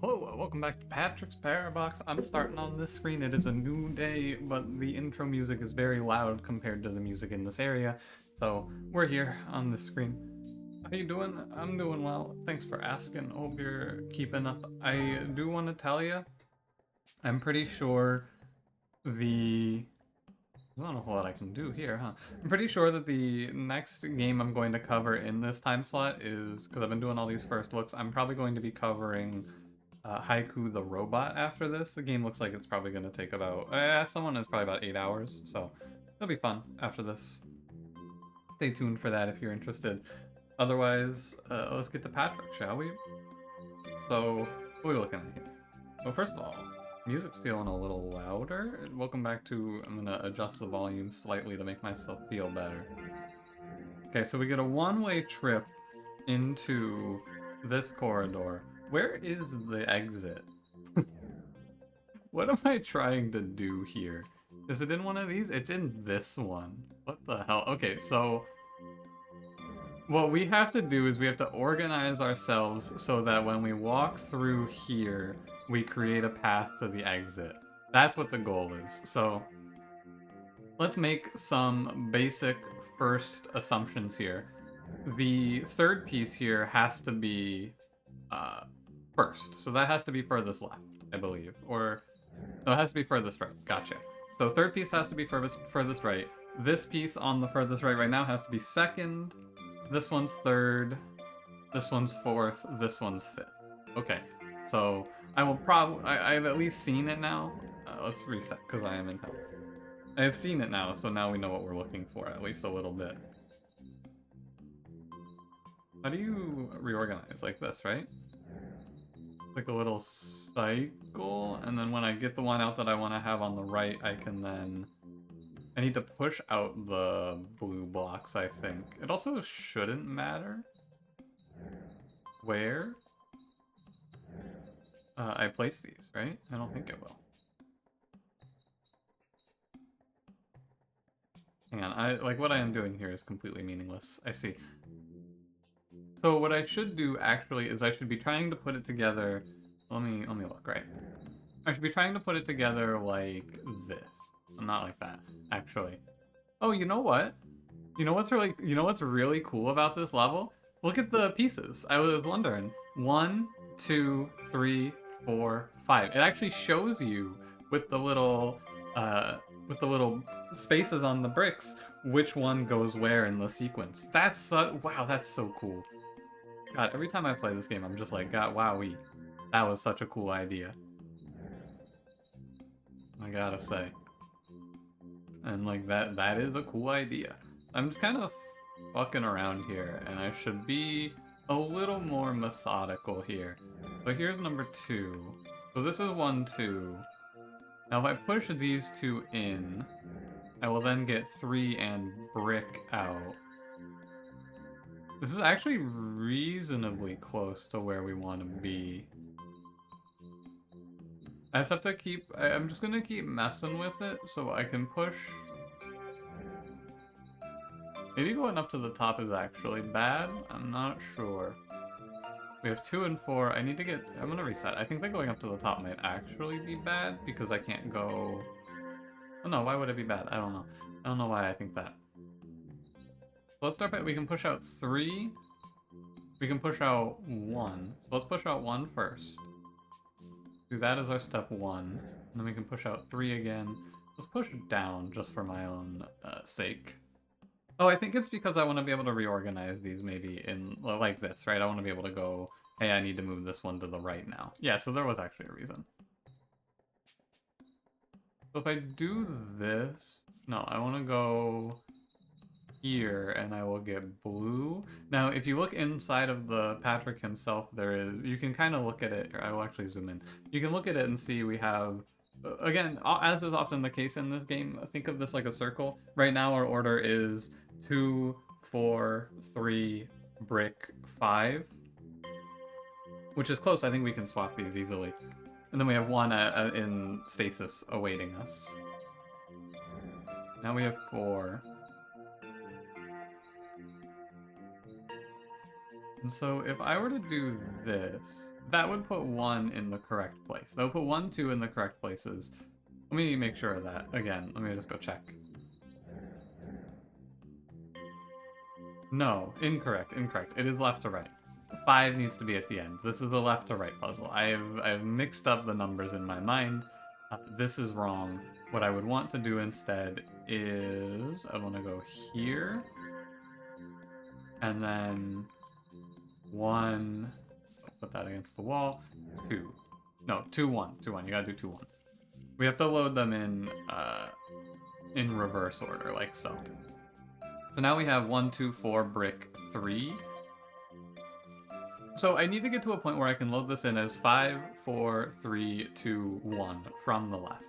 Hello, welcome back to Patrick's Parabox. I'm starting on this screen. It is a new day, but the intro music is very loud compared to the music in this area. So we're here on this screen. How you doing? I'm doing well. Thanks for asking. Hope you're keeping up. I do want to tell you, I'm pretty sure there's not a whole lot I can do here, huh? I'm pretty sure that the next game I'm going to cover in this time slot is, because I've been doing all these first looks, I'm probably going to be covering Haiku the Robot after this. The game looks like it's probably going to take about, someone is probably about 8 hours, so it'll be fun after this. Stay tuned for that if you're interested. Otherwise, let's get to Patrick, shall we? So, what are we looking at here? Well, first of all, music's feeling a little louder. Welcome back to, I'm gonna adjust the volume slightly to make myself feel better. Okay, so we get a one-way trip into this corridor. Where is the exit? What am I trying to do here? Is it in one of these? It's in this one. What the hell? Okay, so what we have to do is we have to organize ourselves so that when we walk through here, we create a path to the exit. That's what the goal is. So let's make some basic first assumptions here. The third piece here has to be first. So that has to be furthest left, I believe. Or, no, it has to be furthest right. Gotcha. So third piece has to be furthest right. This piece on the furthest right now has to be second. This one's third. This one's fourth. This one's fifth. Okay. So I will I've at least seen it now. Let's reset because I am in hell. I have seen it now, so now we know what we're looking for, at least a little bit. How do you reorganize? Like this, right? Like a little cycle, and then when I get the one out that I want to have on the right, I can then... I need to push out the blue blocks, I think. It also shouldn't matter where I place these, right? I don't think it will. Hang on, like what I am doing here is completely meaningless. I see. So what I should do actually is I should be trying to put it together. Let me look, right? I should be trying to put it together like this. Not like that, actually. Oh, you know what? You know what's really cool about this level? Look at the pieces. I was wondering. 1, 2, 3, 4, 5. It actually shows you with the little spaces on the bricks which one goes where in the sequence. That's wow, that's so cool. God, every time I play this game, I'm just like, God, wowee. That was such a cool idea. I gotta say. And like that is a cool idea. I'm just kind of fucking around here, and I should be a little more methodical here. So here's number 2. So this is 1, 2. Now if I push these 2 in, I will then get 3 and brick out. This is actually reasonably close to where we want to be. I just have to I'm just gonna keep messing with it so I can push. Maybe going up to the top is actually bad. I'm not sure. We have 2 and 4. I'm gonna reset. I think that going up to the top might actually be bad because I can't go... Oh no, why would it be bad? I don't know. I don't know why I think that. So let's start by, we can push out 3. We can push out 1. So let's push out 1 first. Do that as our step 1. And then we can push out 3 again. Let's push it down just for my own sake. Oh, I think it's because I want to be able to reorganize these maybe in like this, right? I want to be able to go, hey, I need to move this one to the right now. Yeah, so there was actually a reason. So if I do this, no, I want to go here and I will get blue. Now, if you look inside of the Patrick himself, you can kind of look at it, or I will actually zoom in. You can look at it and see we have, again, as is often the case in this game, think of this like a circle. Right now our order is 2, 4, 3, brick, 5. Which is close, I think we can swap these easily. And then we have 1 in stasis awaiting us. Now we have 4. And so if I were to do this, that would put 1 in the correct place. That would put 1, 2 in the correct places. Let me make sure of that. Again, let me just go check. No, incorrect, incorrect. It is left to right. 5 needs to be at the end. This is the left to right puzzle. I've mixed up the numbers in my mind. This is wrong. What I would want to do instead is I want to go here. And then 1, put that against the wall, 2. No, 2, 1, 2, 1. You gotta do 2, 1. We have to load them in reverse order, like so. So now we have 1, 2, 4, brick, 3. So I need to get to a point where I can load this in as 5, 4, 3, 2, 1 from the left.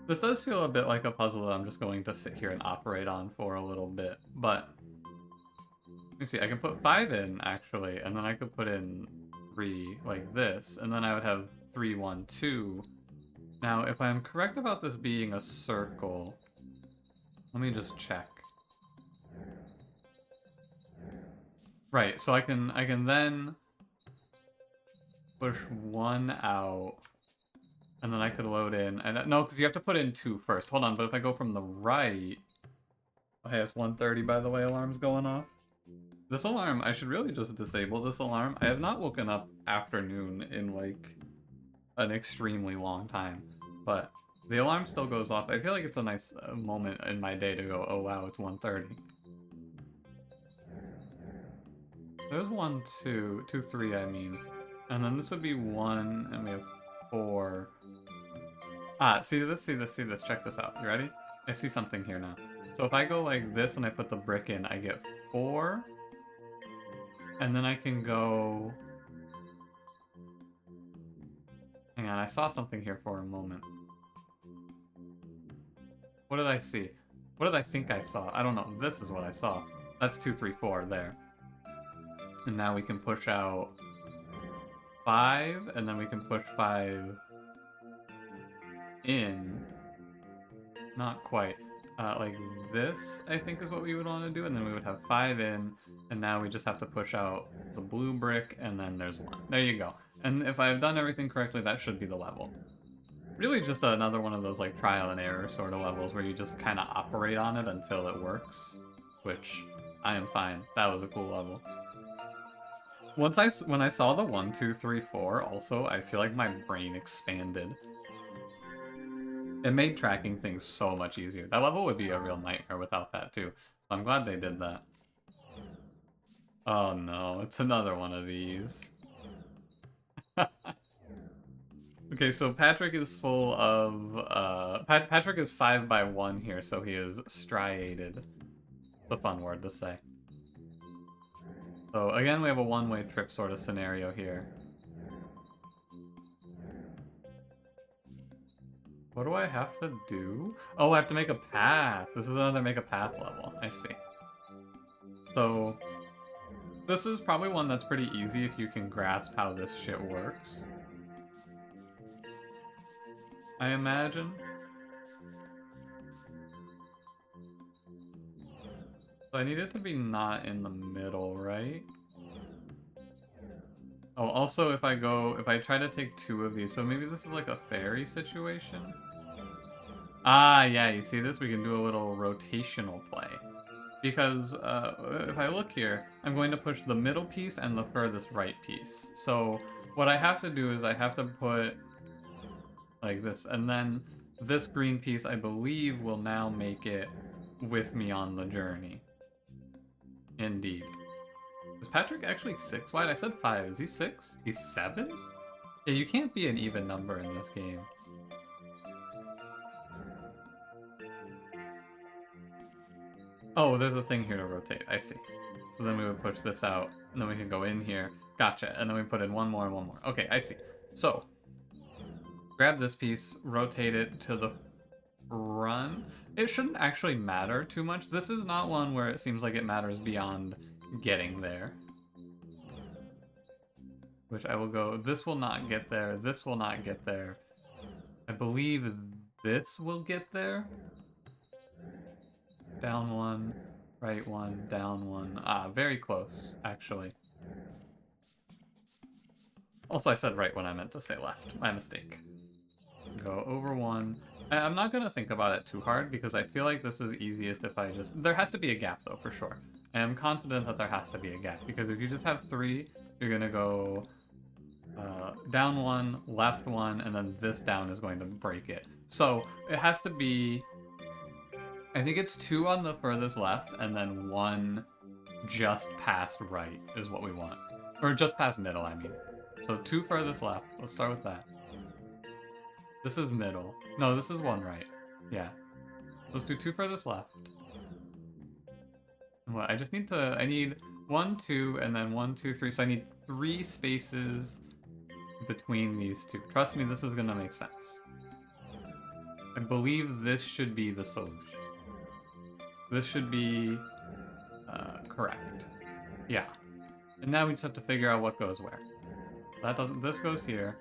This does feel a bit like a puzzle that I'm just going to sit here and operate on for a little bit, but let me see, I can put 5 in, actually, and then I could put in 3 like this, and then I would have 3, 1, 2. Now, if I'm correct about this being a circle, let me just check. Right, so I can then push 1 out, and then I could load in, and no, because you have to put in 2 first. Hold on, but if I go from the right, oh, hey, it's 1:30, by the way, alarm's going off. This alarm, I should really just disable this alarm. I have not woken up afternoon in, like, an extremely long time, but the alarm still goes off. I feel like it's a nice moment in my day to go, oh wow, it's 1:30. There's 1, 2, 2, 3, I mean. And then this would be 1, and we have 4. Ah, see this, see this, see this. Check this out. You ready? I see something here now. So if I go like this and I put the brick in, I get 4. And then I can go... Hang on, I saw something here for a moment. What did I see? What did I think I saw? I don't know. This is what I saw. That's 2, 3, 4 there. And now we can push out 5, and then we can push 5 in. Not quite. Like this, I think, is what we would want to do, and then we would have 5 in, and now we just have to push out the blue brick, and then there's 1. There you go. And if I've done everything correctly, that should be the level. Really just another one of those, like, trial and error sort of levels where you just kind of operate on it until it works, which I am fine. That was a cool level. When I saw the 1, 2, 3, 4, also, I feel like my brain expanded. It made tracking things so much easier. That level would be a real nightmare without that, too. So I'm glad they did that. Oh no, it's another one of these. Okay, so Patrick is full of... Patrick is 5 by 1 here, so he is striated. It's a fun word to say. So again, we have a one-way trip sort of scenario here. What do I have to do? Oh, I have to make a path. This is another make a path level. I see. So this is probably one that's pretty easy if you can grasp how this shit works. I imagine. So I need it to be not in the middle, right? Oh, also if I try to take 2 of these, so maybe this is like a fairy situation? Ah, yeah, you see this? We can do a little rotational play. Because if I look here, I'm going to push the middle piece and the furthest right piece. So what I have to do is I have to put like this, and then this green piece, I believe, will now make it with me on the journey. Indeed. Is Patrick actually 6 wide? I said 5. Is he 6? He's 7? Yeah, you can't be an even number in this game. Oh, there's a thing here to rotate. I see. So then we would push this out, and then we can go in here. Gotcha. And then we put in 1 more and 1 more. Okay, I see. So, grab this piece, rotate it to the front. It shouldn't actually matter too much. This is not one where it seems like it matters beyond getting there. Which I will go, this will not get there, this will not get there. I believe this will get there. Down 1, right 1, down 1. Ah, very close, actually. Also, I said right when I meant to say left. My mistake. Go over 1. I'm not going to think about it too hard because I feel like this is easiest if I just... There has to be a gap, though, for sure. And I'm confident that there has to be a gap because if you just have 3, you're going to go down 1, left 1, and then this down is going to break it. So it has to be... I think it's 2 on the furthest left and then 1 just past right is what we want. Or just past middle, I mean. So 2 furthest left. Let's start with that. This is middle. No, this is 1 right. Yeah. Let's do 2 furthest left. What? I just need to... I need 1, 2, and then 1, 2, 3. So I need 3 spaces between these 2. Trust me, this is gonna make sense. I believe this should be the solution. This should be correct. Yeah. And now we just have to figure out what goes where. That doesn't... This goes here.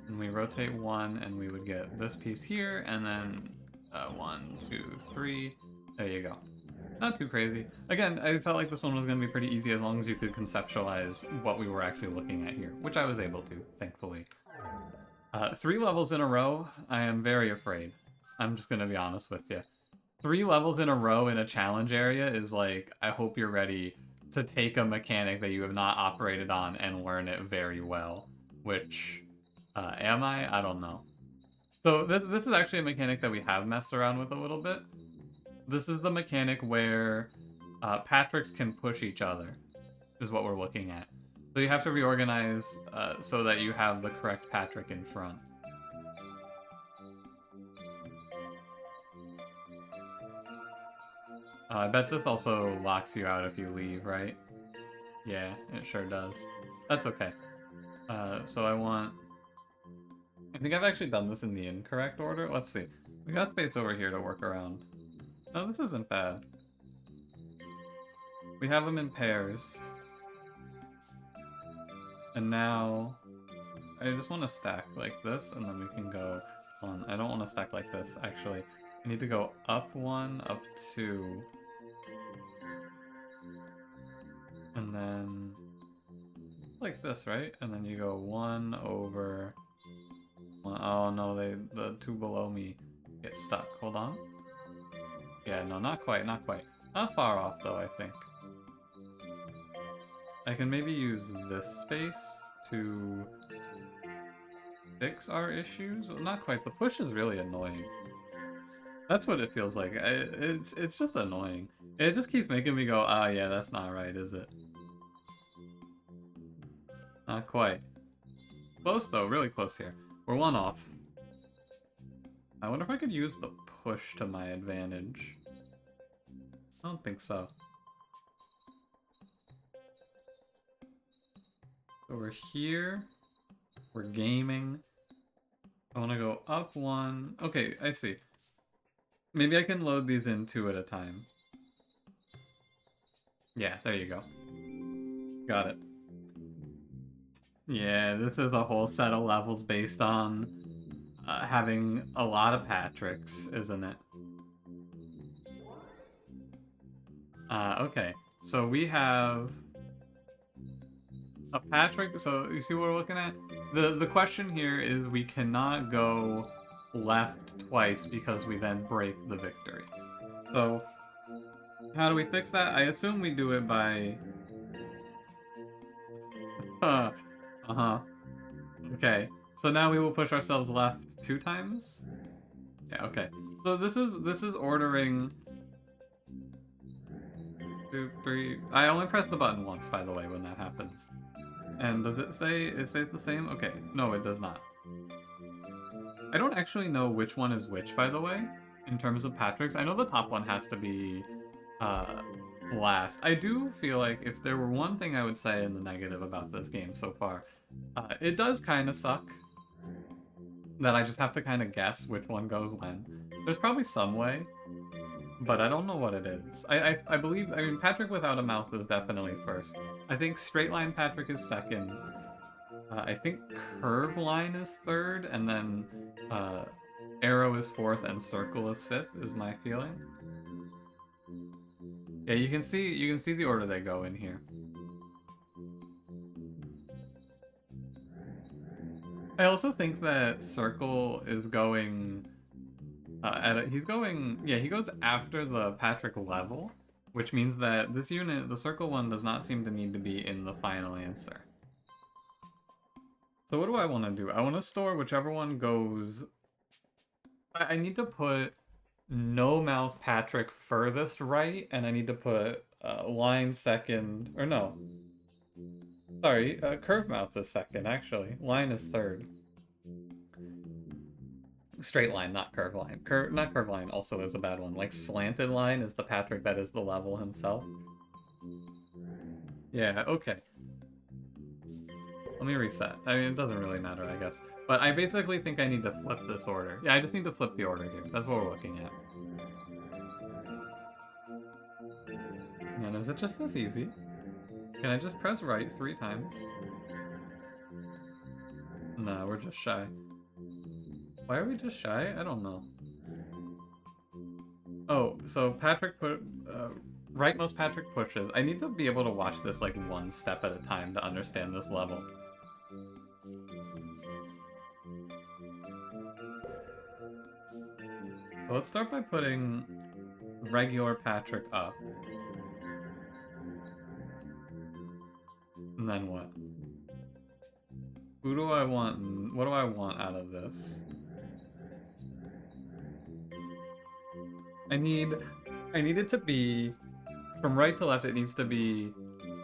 And we rotate 1, and we would get this piece here, and then 1, 2, 3. There you go. Not too crazy. Again, I felt like this one was going to be pretty easy as long as you could conceptualize what we were actually looking at here, which I was able to, thankfully. 3 levels in a row, I am very afraid. I'm just going to be honest with you. 3 levels in a row in a challenge area is like, I hope you're ready to take a mechanic that you have not operated on and learn it very well. Which, am I? I don't know. So this is actually a mechanic that we have messed around with a little bit. This is the mechanic where Patricks can push each other, is what we're looking at. So you have to reorganize so that you have the correct Patrick in front. I bet this also locks you out if you leave, right? Yeah, it sure does. That's okay. So I think I've actually done this in the incorrect order. Let's see. We got space over here to work around. Oh, this isn't bad. We have them in pairs. And now... I just want to stack like this, and then we can go on. I don't want to stack like this, actually. I need to go up 1, up 2. And then... like this, right? And then you go 1 over... Oh no, the 2 below me get stuck. Hold on. Yeah, no, not quite, not quite. Not far off, though, I think. I can maybe use this space to fix our issues. Well, not quite. The push is really annoying. That's what it feels like. It's just annoying. It just keeps making me go, ah, yeah, that's not right, is it? Not quite. Close, though. Really close here. We're 1 off. I wonder if I could use the push to my advantage. I don't think so. So we're here. We're gaming. I want to go up 1. Okay, I see. Maybe I can load these in 2 at a time. Yeah, there you go. Got it. Yeah, this is a whole set of levels based on having a lot of Patricks, isn't it? Okay, so we have a Patrick. So you see what we're looking at? The question here is we cannot go left twice because we then break the victory. So how do we fix that? I assume we do it by... Okay, so now we will push ourselves left 2 times? Yeah, okay. So this is ordering 2, 3. I only press the button once, by the way, when that happens. And does it say it stays the same? Okay, no, it does not. I don't actually know which one is which, by the way, in terms of Patrick's. I know the top one has to be last. I do feel like if there were one thing I would say in the negative about this game so far, it does kind of suck that I just have to kind of guess which one goes when. There's probably some way, but I don't know what it is. I believe, I mean, Patrick without a mouth is definitely first. I think straight line Patrick is second. I think curve line is third, and then arrow is fourth, and circle is fifth, is my feeling. Yeah, you can see the order they go in here. I also think that Circle is going... he goes after the Patrick level, which means that this unit, the Circle one, does not seem to need to be in the final answer. So what do I want to do? I want to store whichever one goes... I need to put No Mouth Patrick furthest right, and I need to put Line second, or no. Sorry, Curve Mouth is second, actually. Line is third. Straight line, not curve line. Not curve line also is a bad one. Like slanted line is the Patrick that is the level himself. Yeah, okay. Let me reset. I mean, it doesn't really matter, I guess. But I basically think I need to flip this order. Yeah, I just need to flip the order here. That's what we're looking at. And is it just this easy? Can I just press right 3 times? No, we're just shy. Why are we just shy? I don't know. Oh, so Patrick put... rightmost Patrick pushes. I need to be able to watch this like one step at a time to understand this level. So let's start by putting regular Patrick up. And then what? Who do I want? What do I want out of this? I need it to be, from right to left, it needs to be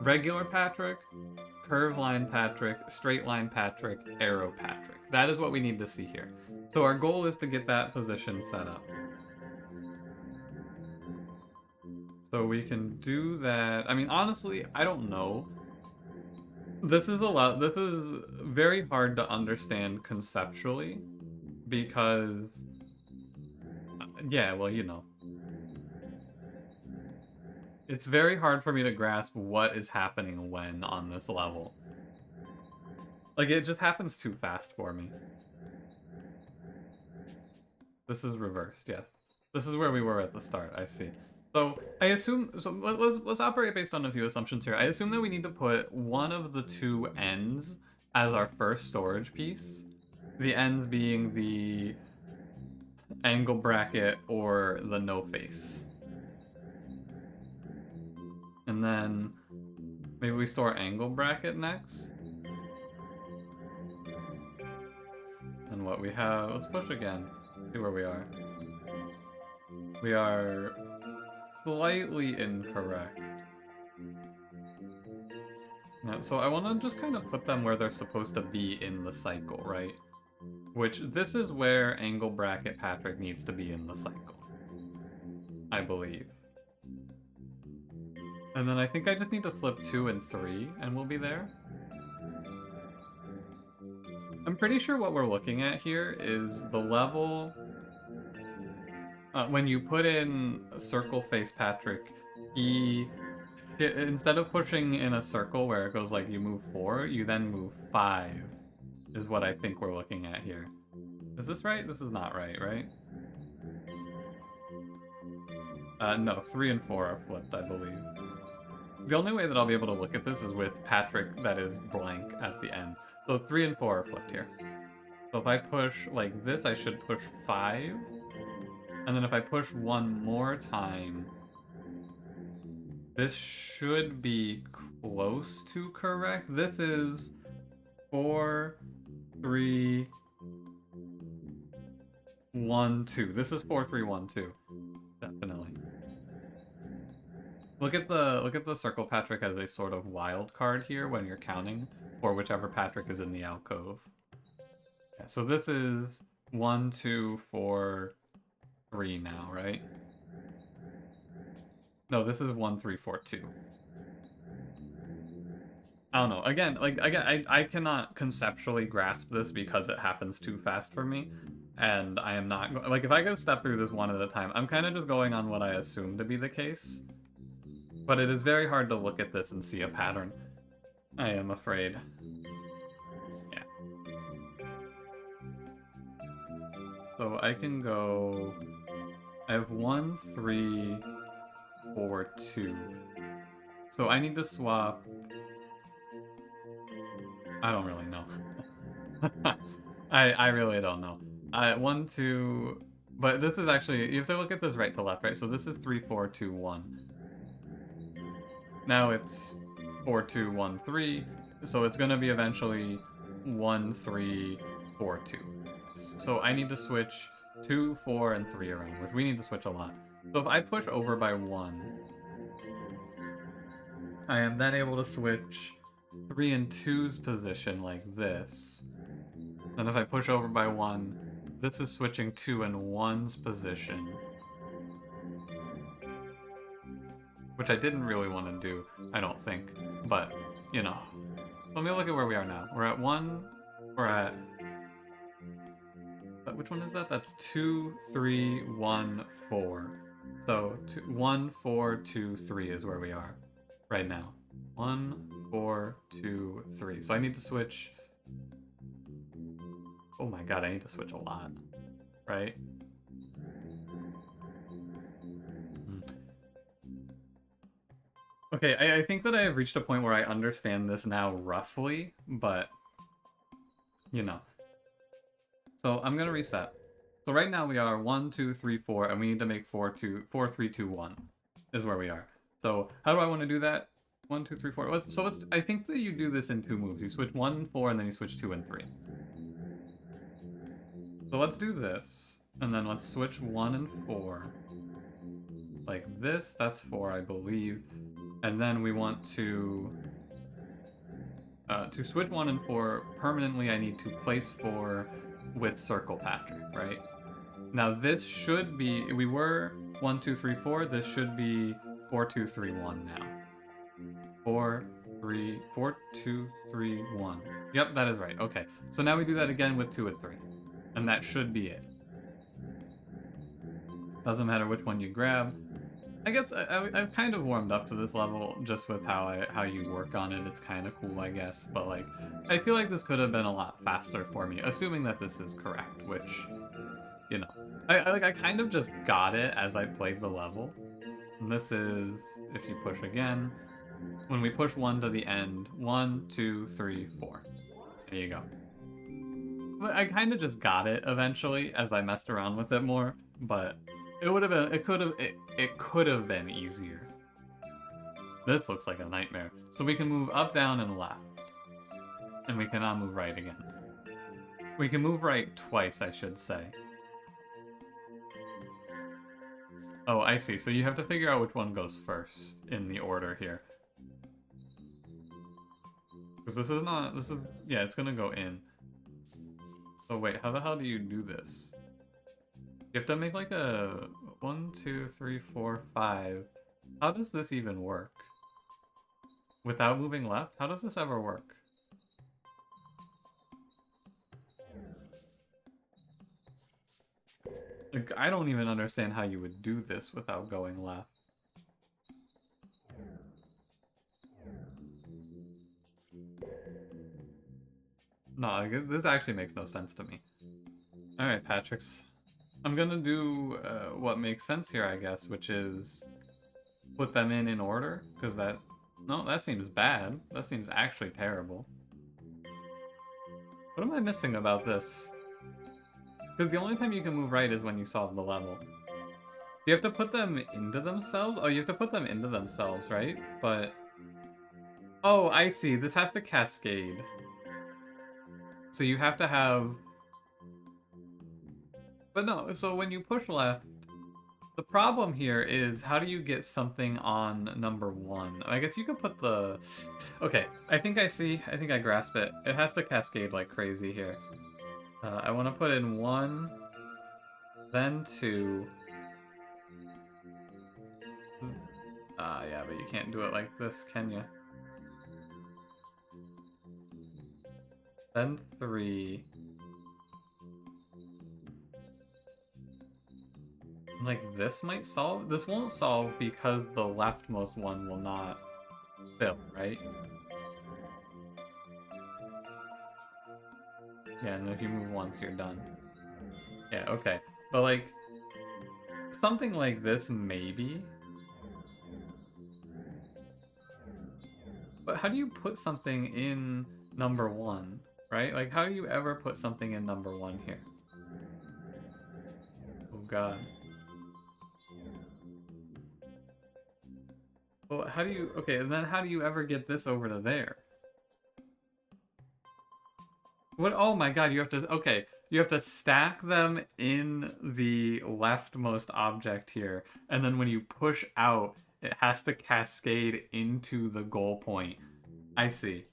regular Patrick, curve line Patrick, straight line Patrick, arrow Patrick. That is what we need to see here. So our goal is to get that position set up. So we can do that. I mean, honestly, I don't know. This is very hard to understand conceptually because, yeah, well, you know. It's very hard for me to grasp what is happening when on this level. Like, it just happens too fast for me. This is reversed, yes. This is where we were at the start, I see. So, I assume... So, let's operate based on a few assumptions here. I assume that we need to put one of the 2 ends as our first storage piece. The end being the angle bracket or the no face. And then maybe we store angle bracket next. And what we have, let's push again, see where we are. We are slightly incorrect. Now, so I want to just kind of put them where they're supposed to be in the cycle, right? Which, this is where angle bracket Patrick needs to be in the cycle, I believe. And then I think I just need to flip 2 and 3, and we'll be there. I'm pretty sure what we're looking at here is the level... when you put in circle face Patrick, instead of pushing in a circle where it goes like you move 4, you then move 5, is what I think we're looking at here. Is this right? This is not right, right? No, 3 and 4 are flipped, I believe. The only way that I'll be able to look at this is with Patrick that is blank at the end. So 3 and 4 are flipped here. So if I push like this, I should push 5. And then if I push 1 more time, this should be close to correct. This is 4, 3, 1, 2. This is 4, 3, 1, 2. Definitely. Look at the circle Patrick as a sort of wild card here when you're counting for whichever Patrick is in the alcove. Yeah, so this is 1, 2, 4, 3 now, right? No, this is 1, 3, 4, 2. I don't know. Again, I cannot conceptually grasp this because it happens too fast for me. And I am not... Like, if I go step through this one at a time, I'm kind of just going on what I assume to be the case. But it is very hard to look at this and see a pattern. I am afraid. Yeah. So I can go... I have 1, 3, 4, 2. So I need to swap... I don't really know. I really don't know. One, two, but this is actually, you have to look at this right to left, right? So this is 3, 4, 2, 1. Now it's 4, 2, 1, 3. So it's gonna be eventually 1, 3, 4, 2. So I need to switch 2, 4, and 3 around, which we need to switch a lot. So if I push over by 1, I am then able to switch 3 and 2's position like this. Then if I push over by 1, this is switching 2 and 1's position. Which I didn't really want to do, I don't think. But, you know. Let me look at where we are now. We're at 1, we're at... Which one is that? That's 2, 3, 1, 4. So, 1, 4, 2, 3 is where we are right now. 1, 4, 2, 3. So I need to switch... Oh my god, I need to switch a lot. Right? Okay, I think that I have reached a point where I understand this now roughly, but... You know. So I'm gonna reset. So right now we are 1, 2, 3, 4, and we need to make 4, 3, 2, 1 is where we are. So how do I want to do that? 1, 2, 3, 4. So I think that you do this in 2 moves. You switch 1, 4, and then you switch 2 and 3. So let's do this, and then let's switch 1 and 4. Like this, that's 4, I believe. And then we want to switch 1 and 4 permanently, I need to place 4 with Circle Patrick, right? Now this should be, we were 1, 2, 3, 4. This should be 4, 2, 3, 1 now. 4, 2, 3, 1. Yep, that is right. Okay. So now we do that again with 2 and 3. And that should be it. Doesn't matter which one you grab. I guess I've kind of warmed up to this level just with how you work on it. It's kind of cool, I guess. But like, I feel like this could have been a lot faster for me, assuming that this is correct, which, you know. I kind of just got it as I played the level. And this is, if you push again, when we push 1 to the end, 1, 2, 3, 4. There you go. But I kind of just got it eventually as I messed around with it more, but it would have been, it could have been easier. This looks like a nightmare. So we can move up, down, and left. And we cannot move right again. We can move right twice, I should say. Oh, I see. So you have to figure out which one goes first in the order here. Because this is not, yeah, it's gonna go in. Oh wait, how the hell do you do this? You have to make like a 1, 2, 3, 4, 5. How does this even work? Without moving left? How does this ever work? Like, I don't even understand how you would do this without going left. No, like, this actually makes no sense to me. Alright, Patrick's. I'm gonna do what makes sense here, I guess, which is put them in order, because that... No, that seems bad. That seems actually terrible. What am I missing about this? Because the only time you can move right is when you solve the level. You have to put them into themselves? Oh, you have to put them into themselves, right? But... Oh, I see. This has to cascade. So you have to have... But no, so when you push left, the problem here is how do you get something on number 1? I guess you could put the... Okay, I think I see. I think I grasp it. It has to cascade like crazy here. I want to put in 1, then 2. Yeah, but you can't do it like this, can you? Then 3. Like, this might solve? This won't solve because the leftmost one will not fill, right? Yeah, and if you move once, you're done. Yeah, okay. But, like, something like this, maybe? But how do you put something in number 1, right? Like, how do you ever put something in number 1 here? Oh god. Well, how do you... Okay, and then how do you ever get this over to there? What? Oh my god, you have to... Okay, you have to stack them in the leftmost object here, and then when you push out, it has to cascade into the goal point. I see.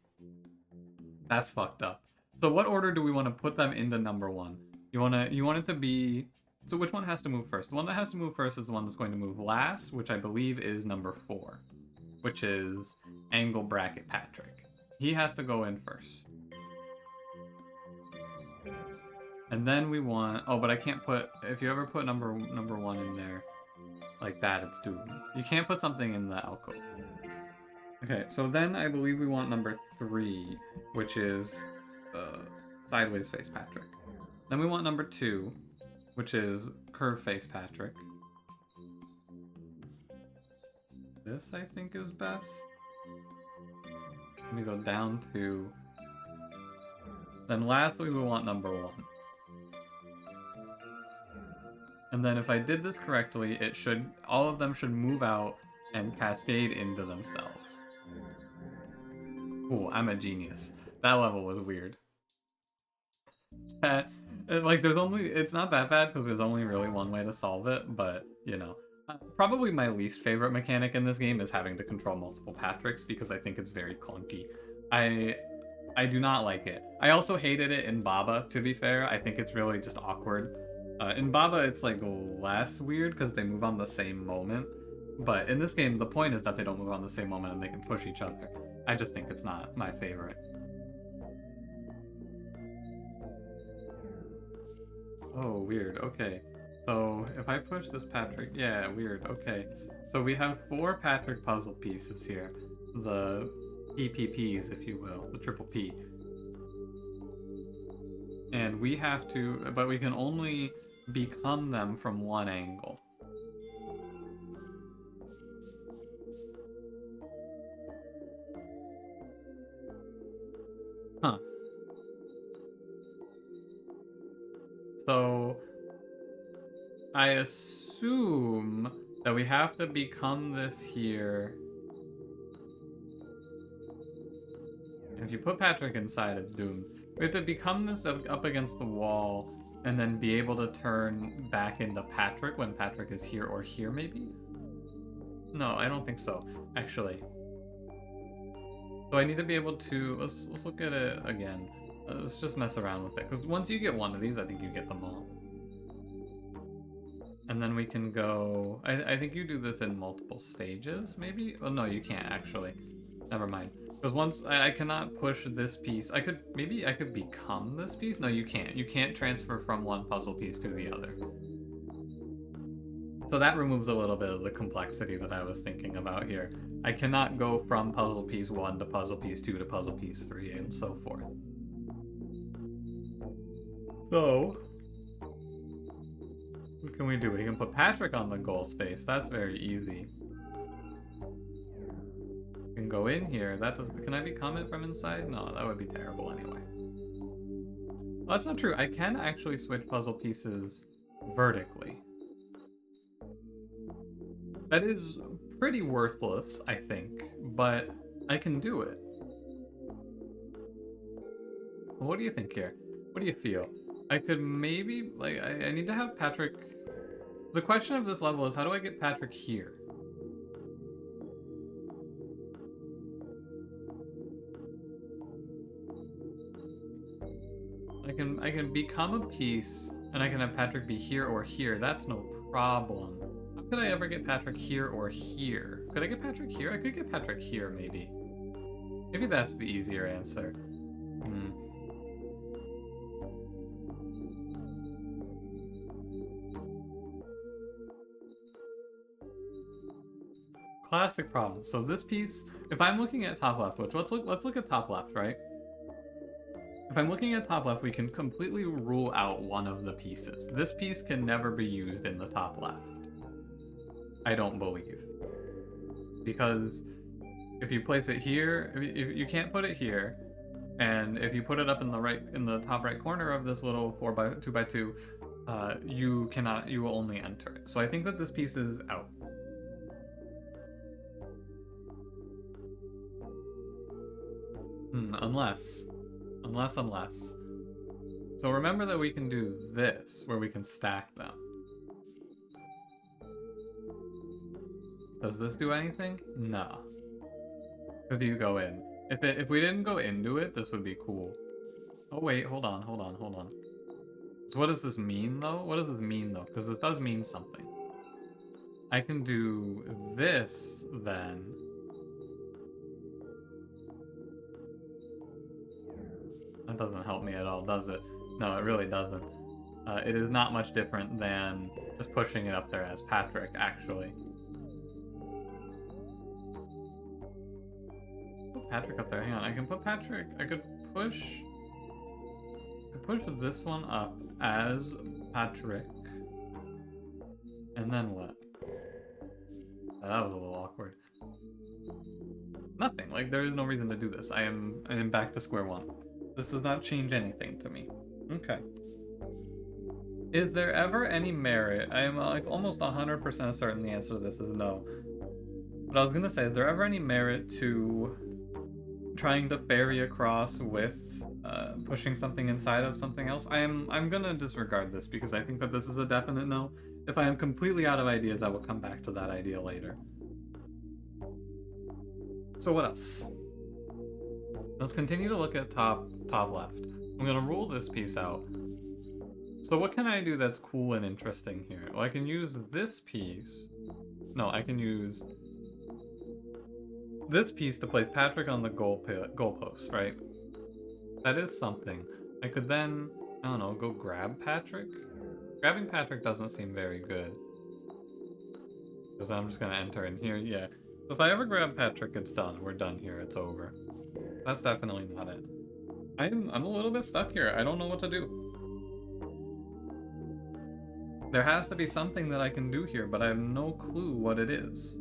That's fucked up. So what order do we want to put them into number 1? You want it to be... So which one has to move first? The one that has to move first is the one that's going to move last, which I believe is number 4, which is Angle Bracket Patrick. He has to go in first. And then we want... Oh, but I can't put... If you ever put number 1 in there like that, it's doomed. You can't put something in the alcove. Okay, so then I believe we want number 3, which is Sideways Face Patrick. Then we want number 2, which is Curve Face Patrick. This, I think, is best. Let me go down to... Then lastly, we want number 1. And then if I did this correctly, it should... All of them should move out and cascade into themselves. Ooh, I'm a genius. That level was weird. Like, there's only... It's not that bad because there's only really one way to solve it, but, you know. Probably my least favorite mechanic in this game is having to control multiple Patricks because I think it's very clunky. I do not like it. I also hated it in Baba, to be fair. I think it's really just awkward. In Baba, it's, like, less weird because they move on the same moment. But in this game, the point is that they don't move on the same moment and they can push each other. I just think it's not my favorite. Oh, weird. Okay. So, if I push this Patrick... Yeah, weird. Okay. So we have 4 Patrick puzzle pieces here. The PPPs, if you will. The triple P. And we have to... But we can only become them from one angle. Huh. So... I assume that we have to become this here. If you put Patrick inside, it's doomed. We have to become this up against the wall and then be able to turn back into Patrick when Patrick is here or here, maybe? No, I don't think so, actually. So I need to be able to... Let's look at it again. Let's just mess around with it. Because once you get one of these, I think you get them all. And then we can go... I think you do this in multiple stages, maybe? Oh, no, you can't, actually. Never mind. Because once... I cannot push this piece. Maybe I could become this piece? No, you can't. You can't transfer from one puzzle piece to the other. So that removes a little bit of the complexity that I was thinking about here. I cannot go from puzzle piece 1 to puzzle piece 2 to puzzle piece 3 and so forth. So... what can we do? We can put Patrick on the goal space. That's very easy. We can go in here. That does... Can I become it from inside? No, that would be terrible anyway. Well, that's not true. I can actually switch puzzle pieces vertically. That is pretty worthless, I think, but I can do it. Well, what do you think here? What do you feel? I could maybe... Like, I need to have Patrick... The question of this level is, how do I get Patrick here? I can become a piece, and I can have Patrick be here or here. That's no problem. How could I ever get Patrick here or here? Could I get Patrick here? I could get Patrick here, maybe. Maybe that's the easier answer. Classic problem. So this piece, if I'm looking at top left, which let's look at top left, right? If I'm looking at top left, we can completely rule out one of the pieces. This piece can never be used in the top left. I don't believe. Because if you place it here, if you can't put it here, And if you put it up in the top right corner of this little 2x2, you will only enter it. So I think that this piece is out. Unless. So remember that we can do this, where we can stack them. Does this do anything? No. Because you go in. If we didn't go into it, this would be cool. Oh wait, hold on. So what does this mean though? Because it does mean something. I can do this then. That doesn't help me at all, does it? No, it really doesn't. It is not much different than just pushing it up there as Patrick, actually. Put Patrick up there. Hang on, I can put Patrick. I could push this one up as Patrick. And then what? That was a little awkward. Nothing. Like, there is no reason to do this. I am back to square one. This does not change anything to me. Okay. Is there ever any merit? I am like almost 100% certain the answer to this is no. But I was gonna say, is there ever any merit to trying to ferry across with pushing something inside of something else? I'm gonna disregard this because I think that this is a definite no. If I am completely out of ideas, I will come back to that idea later. So what else? Let's continue to look at top left. I'm gonna rule this piece out. So what can I do that's cool and interesting here? Well, I can use this piece. No, I can use this piece to place Patrick on the goalpost, right? That is something. I could then, I don't know, go grab Patrick? Grabbing Patrick doesn't seem very good. Because I'm just gonna enter in here, yeah. So if I ever grab Patrick, it's done. We're done here, it's over. That's definitely not it. I'm a little bit stuck here. I don't know what to do. There has to be something that I can do here, but I have no clue what it is.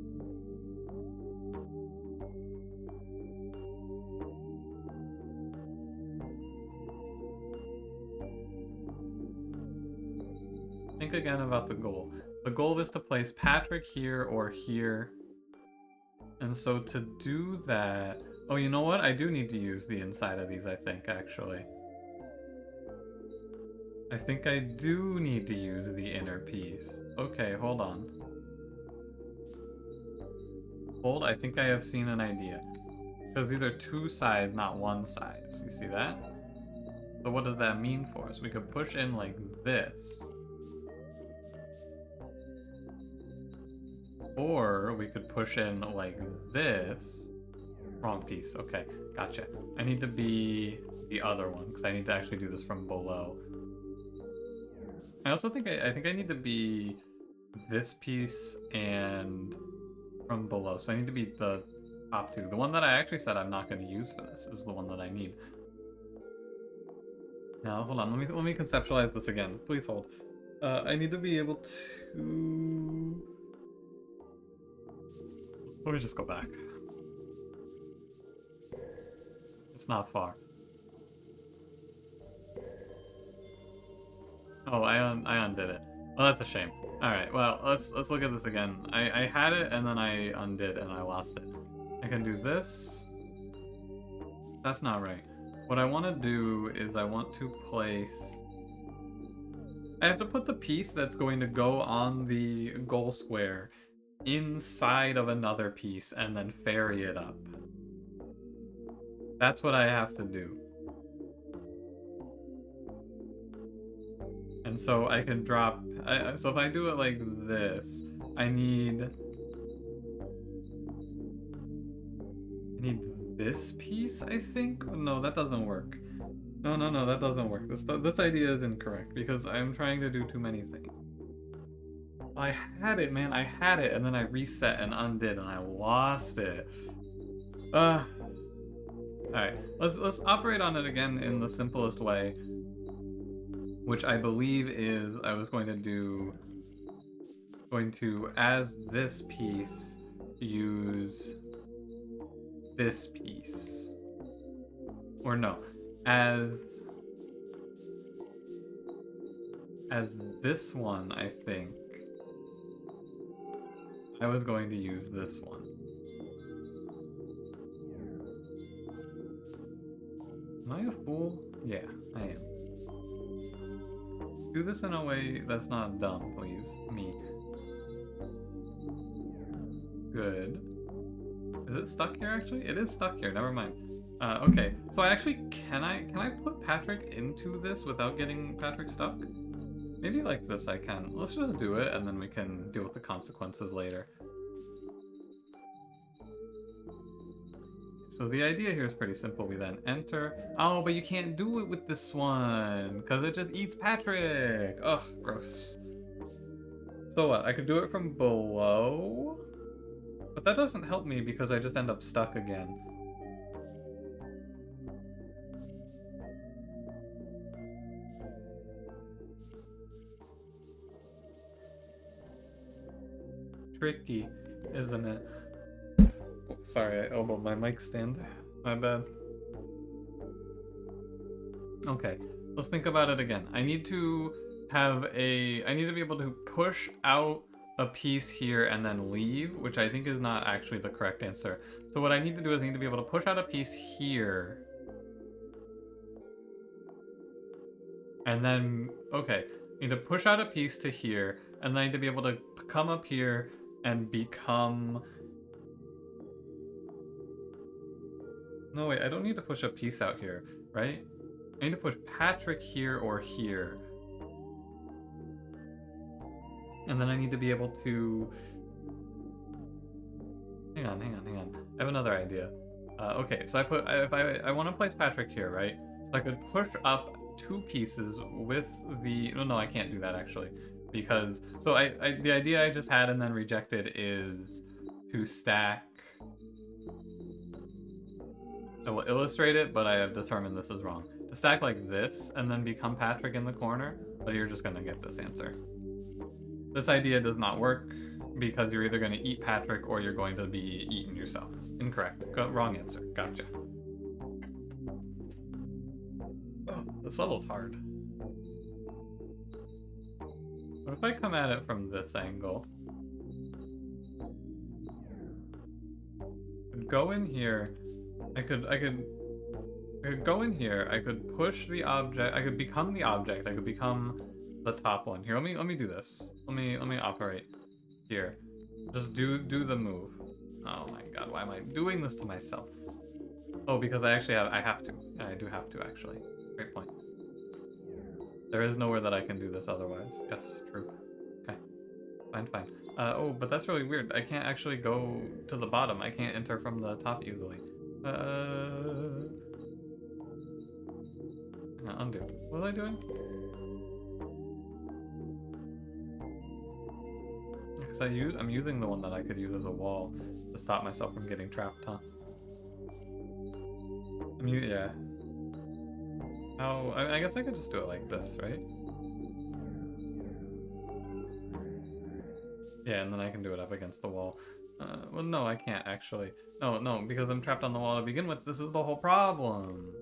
Think again about the goal. The goal is to place Patrick here or here. And so to do that... Oh, you know what? I do need to use the inside of these, I think, actually. I think I do need to use the inner piece. Okay, hold on. I think I have seen an idea. Because these are two sides, not one side. So you see that? So what does that mean for us? We could push in like this. Or we could push in like this. Wrong piece. Okay, gotcha. I need to be the other one because I need to actually do this from below. I also think I think I need to be this piece and from below. So I need to be the top two. The one that I actually said I'm not going to use for this is the one that I need. Now, hold on. Let me conceptualize this again. Please hold. I need to be able to... Let me just go back. It's not far. Oh, I undid it. Well, that's a shame. All right. Well, let's look at this again. I had it and then I undid and I lost it. I can do this. That's not right. What I want to do is I want to place... I have to put the piece that's going to go on the goal square inside of another piece and then ferry it up. That's what I have to do. And so I can drop... so if I do it like this, I need this piece, I think? No, that doesn't work. No, that doesn't work. This idea is incorrect because I'm trying to do too many things. I had it, man. I had it, and then I reset and undid, and I lost it. Alright, let's operate on it again in the simplest way, which I believe is I was going to, as this piece, use this piece. or no, as this one, I think I was going to use this one. Am I a fool? Yeah, I am. Do this in a way that's not dumb, please. Me. Good. Is it stuck here, actually? It is stuck here, never mind. Okay, so can I put Patrick into this without getting Patrick stuck? Maybe like this I can. Let's just do it, and then we can deal with the consequences later. So the idea here is pretty simple. We then enter. Oh, but you can't do it with this one, because it just eats Patrick. Ugh, gross. So what? I could do it from below? But that doesn't help me because I just end up stuck again. Tricky, isn't it? Oh, sorry, I elbowed my mic stand. My bad. Okay, let's think about it again. I need to be able to push out a piece here and then leave, which I think is not actually the correct answer. So what I need to do is I need to be able to push out a piece here. And then, okay, I need to push out a piece to here, and then I need to be able to come up here and become... No, wait, I don't need to push a piece out here, right? I need to push Patrick here or here. And then I need to be able to... Hang on. I have another idea. Okay, so I want to place Patrick here, right? So I could push up 2 pieces with the... No, I can't do that actually. Because... So the idea I just had and then rejected is to stack... I will illustrate it, but I have determined this is wrong. To stack like this and then become Patrick in the corner, but you're just gonna get this answer. This idea does not work because you're either going to eat Patrick or you're going to be eaten yourself. Incorrect. Wrong answer. Gotcha. Oh, this level's hard. What if I come at it from this angle? I'd go in here. I could go in here. I could push the object. I could become the object. I could become the top one. Here, let me do this. Let me operate here. Just do the move. Oh my god, why am I doing this to myself? Oh, because I have to. I do have to actually. Great point. There is nowhere that I can do this otherwise. Yes, true. Okay. Fine. Oh, but that's really weird. I can't actually go to the bottom. I can't enter from the top easily. Undo. What was I doing? Because I'm using the one that I could use as a wall to stop myself from getting trapped, huh? Yeah. Oh, I guess I could just do it like this, right? Yeah, and then I can do it up against the wall. Well, no, I can't actually. No, because I'm trapped on the wall to begin with. This is the whole problem.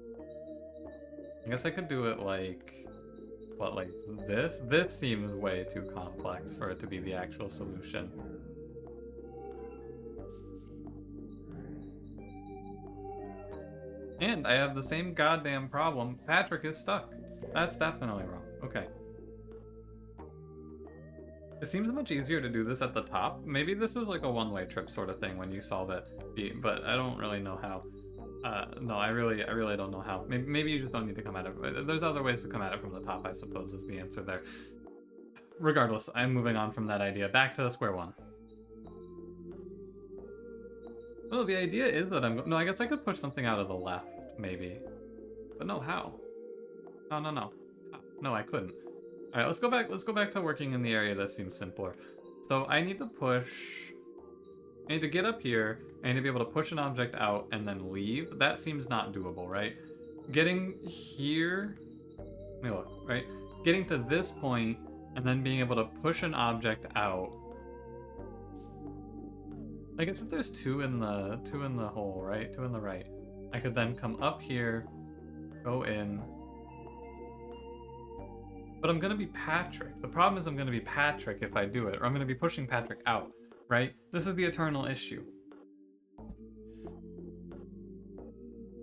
I guess I could do it like... What, like this? This seems way too complex for it to be the actual solution. And I have the same goddamn problem. Patrick is stuck. That's definitely wrong. Okay. It seems much easier to do this at the top. Maybe this is like a one-way trip sort of thing when you solve it, but I don't really know how. No, I really don't know how. Maybe you just don't need to come at it. There's other ways to come at it from the top, I suppose, is the answer there. Regardless, I'm moving on from that idea. Back to square one. Well, the idea is that no, I guess I could push something out of the left, maybe. But no, how? No. No, I couldn't. All right, let's go back to working in the area that seems simpler. So I need to get up here, I need to be able to push an object out and then leave. That seems not doable, right? Getting here, let me look, right? Getting to this point and then being able to push an object out. I guess if there's two in the hole, right? Two in the right. I could then come up here go in. But I'm gonna be Patrick. The problem is I'm gonna be Patrick if I do it, or I'm gonna be pushing Patrick out, right? This is the eternal issue.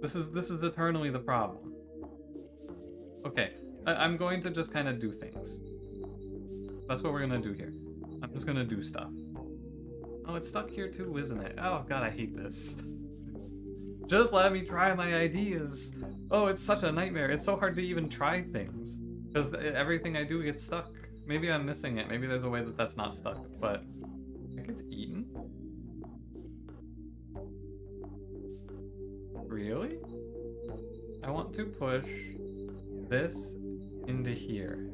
This is eternally the problem. Okay, I'm going to just kind of do things. That's what we're gonna do here. I'm just gonna do stuff. Oh, it's stuck here too, isn't it? Oh god, I hate this. Just let me try my ideas. Oh, it's such a nightmare. It's so hard to even try things. Because everything I do gets stuck. Maybe I'm missing it. Maybe there's a way that that's not stuck, but I think it's eaten. Really? I want to push this into here.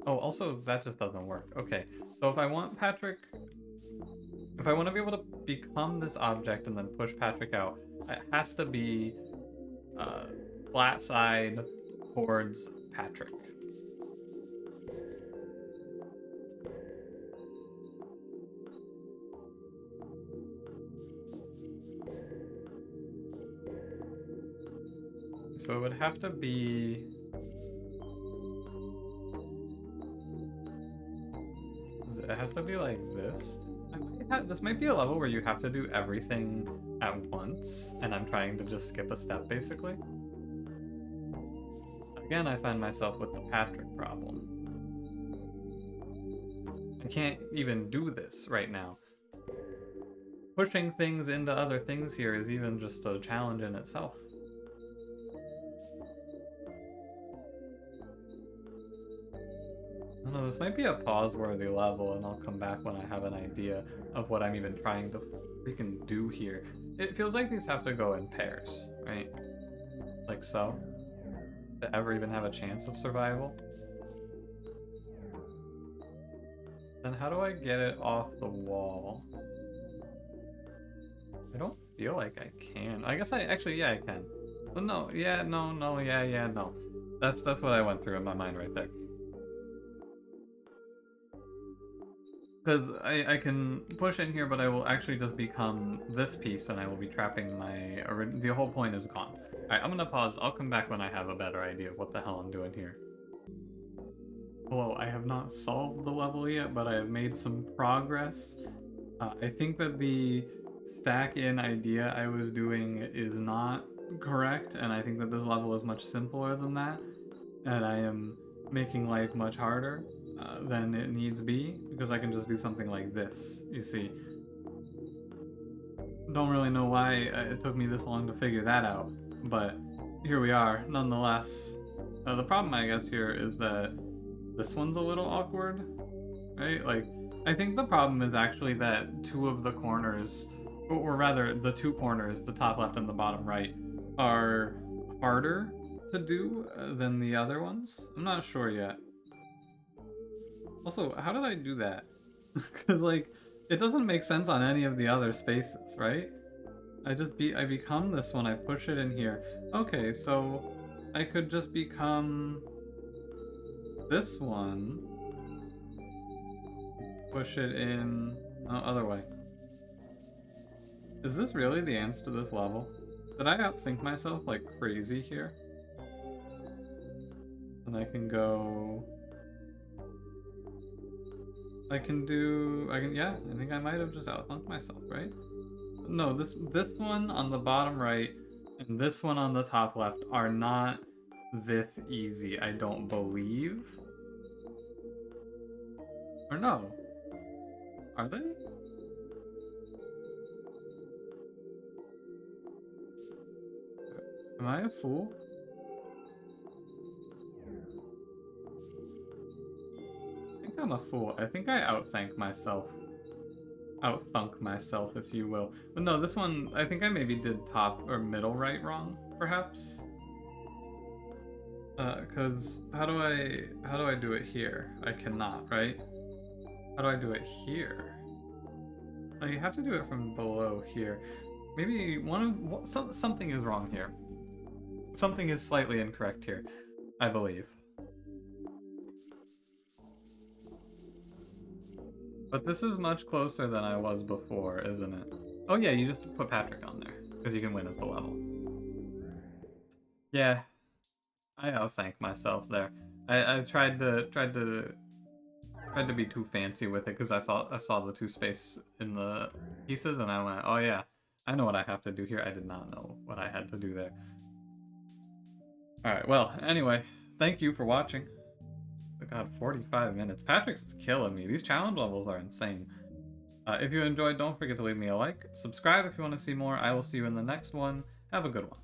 Oh, also, that just doesn't work. Okay, so if I want Patrick... If I want to be able to become this object and then push Patrick out, it has to be flat side towards Patrick. So it would have to be... It has to be like this. This might be a level where you have to do everything at once, and I'm trying to just skip a step, basically. Again, I find myself with the Patrick problem. I can't even do this right now. Pushing things into other things here is even just a challenge in itself. I don't know, this might be a pause-worthy level, and I'll come back when I have an idea of what I'm even trying to freaking do here. It feels like these have to go in pairs, right? Like so. To ever even have a chance of survival. Then how do I get it off the wall? I don't feel like I can. I guess yeah, I can. But no, yeah, no, no. That's what I went through in my mind right there. Because I can push in here, but I will actually just become this piece, and I will be trapping the whole point is gone. Alright, I'm gonna pause. I'll come back when I have a better idea of what the hell I'm doing here. Hello, I have not solved the level yet, but I have made some progress. I think that the stack in idea I was doing is not correct, and I think that this level is much simpler than that, and I am making life much harder than it needs be, because I can just do something like this, you see. Don't really know why it took me this long to figure that out, but here we are, nonetheless. The problem, I guess, here is that this one's a little awkward, right? Like, I think the problem is actually that two of the corners, or rather, the two corners, the top left and the bottom right, are harder to do than the other ones. I'm not sure yet. Also, how did I do that? Because, like, it doesn't make sense on any of the other spaces, right? I become this one, I push it in here. Okay, so I could just become this one, push it in, other way. Is this really the answer to this level? Did I outthink myself like crazy here? And I can go... yeah, I think I might have just outthunk myself, right? No, this one on the bottom right and this one on the top left are not this easy, I don't believe. Or no. Are they? Am I a fool? I think I'm a fool. I think I outthink myself. Outthunk myself, if you will. But no, this one, I think I maybe did top or middle right wrong, perhaps? Cause how do I do it here? I cannot, right? How do I do it here? Oh, you have to do it from below here. Maybe something is wrong here. Something is slightly incorrect here, I believe. But this is much closer than I was before, isn't it? Oh yeah, you just put Patrick on there, because you can win as the level. Yeah, I gotta thank myself there. I tried to be too fancy with it because I saw the two space in the pieces and I went, oh yeah, I know what I have to do here. I did not know what I had to do there. Alright, well, anyway, thank you for watching. Oh god, 45 minutes. Patrick's is killing me. These challenge levels are insane. If you enjoyed, don't forget to leave me a like. Subscribe if you want to see more. I will see you in the next one. Have a good one.